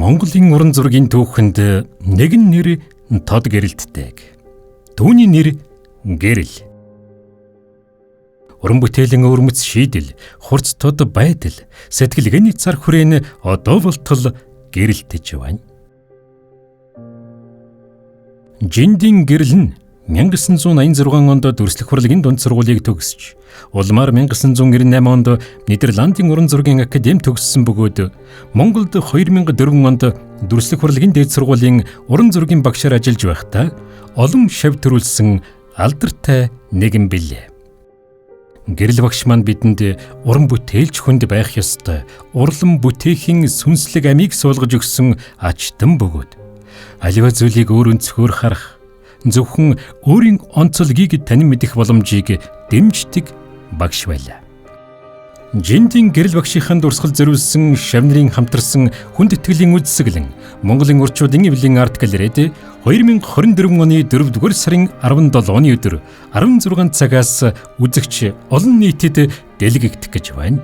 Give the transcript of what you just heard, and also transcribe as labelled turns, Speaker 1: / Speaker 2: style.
Speaker 1: Монголын уран зургийн түүхэнд нэгэн нэр тод гэрэлтдэг. Түүний нэр гэрэл. Уран бүтээлийн өвөрмөц шийдэл, хурц тод байдал, сэтгэлгээний цар хүрээн одоо болтол гэрэлтэж байна. Жиндийн гэрэл нь 1986 онд дүрслэх хурлын дунд сургуулийг төгсөж, улмаар 1998 онд Нидерландын уран зургийн академи төгссөн бөгөөд Монголд 2004 онд дүрслэх хурлын дээд сургуулийн уран зургийн багшаар ажиллаж байхдаа олон шав төрүүлсэн алдартай нэгэн билээ. Гэрэл багш маань бидэнд уран бүтээлч хүнд байх ёстой урлан бүтээхийн сүнслэг амийг суулгаж өгсөн ачтан бөгөөд аливаа зүйлийг өөр өнцгөр харах, зөвхөн өөрийн онцлогийг танин мэдэх боломжийг дэмждэг багш байлаа. Жиндийн гэрэл багшийн дурсгал зориулсан шавнырын хамтарсан хүнд итгэлийн үзэсгэлэн Монголын урчуудын эвлийн арт галерейд 2024 оны 4-р сарын 17-ны өдөр 16 цагаас үзэгч олон нийтэд дэлгэгдэх гэж байна.